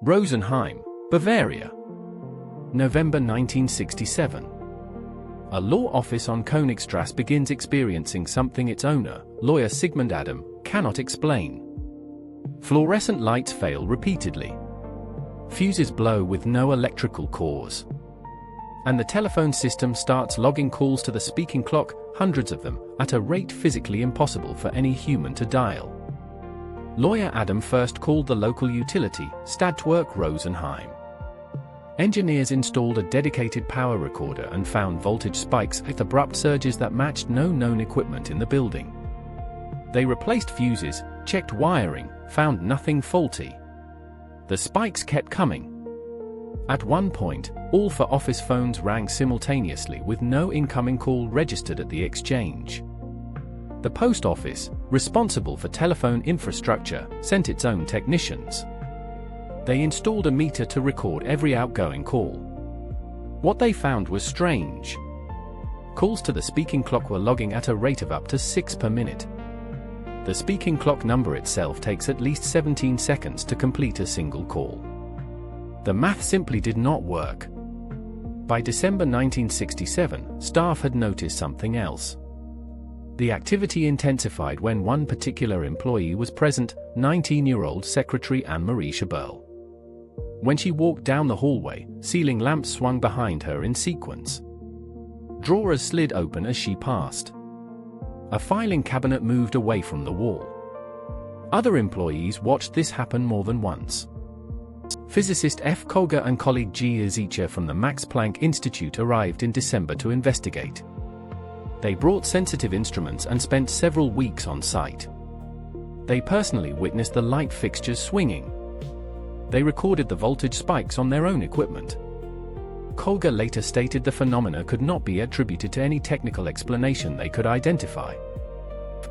Rosenheim, Bavaria. November 1967. A law office on Königstrasse begins experiencing something its owner, lawyer Sigmund Adam, cannot explain. Fluorescent lights fail repeatedly. Fuses blow with no electrical cause. And the telephone system starts logging calls to the speaking clock, hundreds of them, at a rate physically impossible for any human to dial. Lawyer Adam first called the local utility, Stadtwerk Rosenheim. Engineers installed a dedicated power recorder and found voltage spikes with abrupt surges that matched no known equipment in the building. They replaced fuses, checked wiring, found nothing faulty. The spikes kept coming. At one point, all four office phones rang simultaneously with no incoming call registered at the exchange. The post office, responsible for telephone infrastructure, sent its own technicians. They installed a meter to record every outgoing call. What they found was strange. Calls to the speaking clock were logging at a rate of up to 6 per minute. The speaking clock number itself takes at least 17 seconds to complete a single call. The math simply did not work. By December 1967, staff had noticed something else. The activity intensified when one particular employee was present, 19-year-old secretary Anne-Marie Schaberl. When she walked down the hallway, ceiling lamps swung behind her in sequence. Drawers slid open as she passed. A filing cabinet moved away from the wall. Other employees watched this happen more than once. Physicist F. Kolger and colleague G. Zicha from the Max Planck Institute arrived in December to investigate. They brought sensitive instruments and spent several weeks on site. They personally witnessed the light fixtures swinging. They recorded the voltage spikes on their own equipment. Kolger later stated the phenomena could not be attributed to any technical explanation they could identify.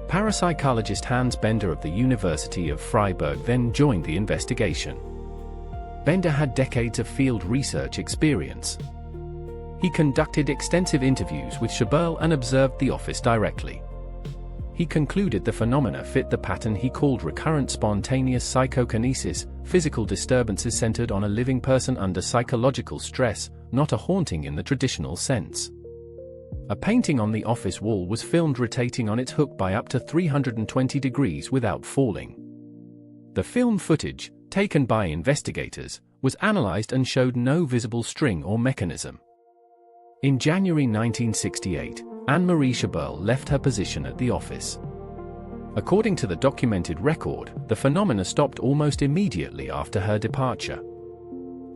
Parapsychologist Hans Bender of the University of Freiburg then joined the investigation. Bender had decades of field research experience. He conducted extensive interviews with Schaberl and observed the office directly. He concluded the phenomena fit the pattern he called recurrent spontaneous psychokinesis, physical disturbances centered on a living person under psychological stress, not a haunting in the traditional sense. A painting on the office wall was filmed rotating on its hook by up to 320 degrees without falling. The film footage, taken by investigators, was analyzed and showed no visible string or mechanism. In January 1968, Anne-Marie Schaberl left her position at the office. According to the documented record, the phenomena stopped almost immediately after her departure.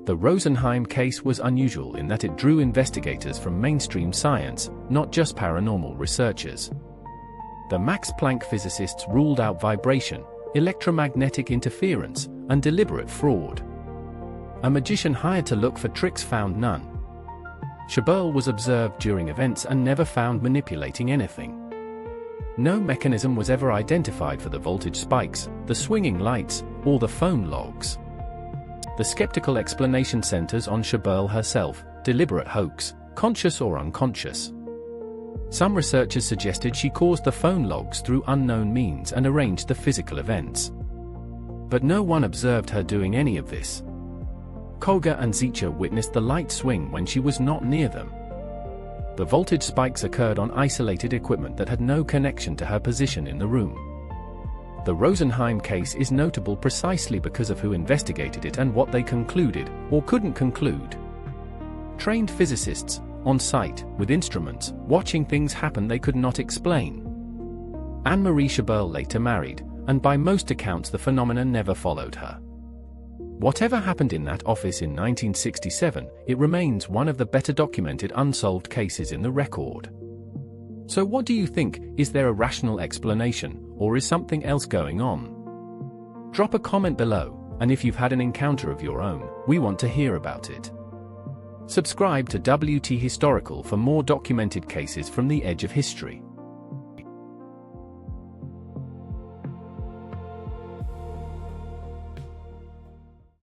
The Rosenheim case was unusual in that it drew investigators from mainstream science, not just paranormal researchers. The Max Planck physicists ruled out vibration, electromagnetic interference, and deliberate fraud. A magician hired to look for tricks found none. Schaberl was observed during events and never found manipulating anything. No mechanism was ever identified for the voltage spikes, the swinging lights, or the phone logs. The skeptical explanation centers on Schaberl herself, deliberate hoax, conscious or unconscious. Some researchers suggested she caused the phone logs through unknown means and arranged the physical events. But no one observed her doing any of this. Kolger and Zicha witnessed the light swing when she was not near them. The voltage spikes occurred on isolated equipment that had no connection to her position in the room. The Rosenheim case is notable precisely because of who investigated it and what they concluded, or couldn't conclude. Trained physicists, on site, with instruments, watching things happen they could not explain. Anne-Marie Schaberl later married, and by most accounts the phenomena never followed her. Whatever happened in that office in 1967, it remains one of the better documented unsolved cases in the record. So what do you think? Is there a rational explanation, or is something else going on? Drop a comment below, and if you've had an encounter of your own, we want to hear about it. Subscribe to WTHistorical for more documented cases from the edge of history.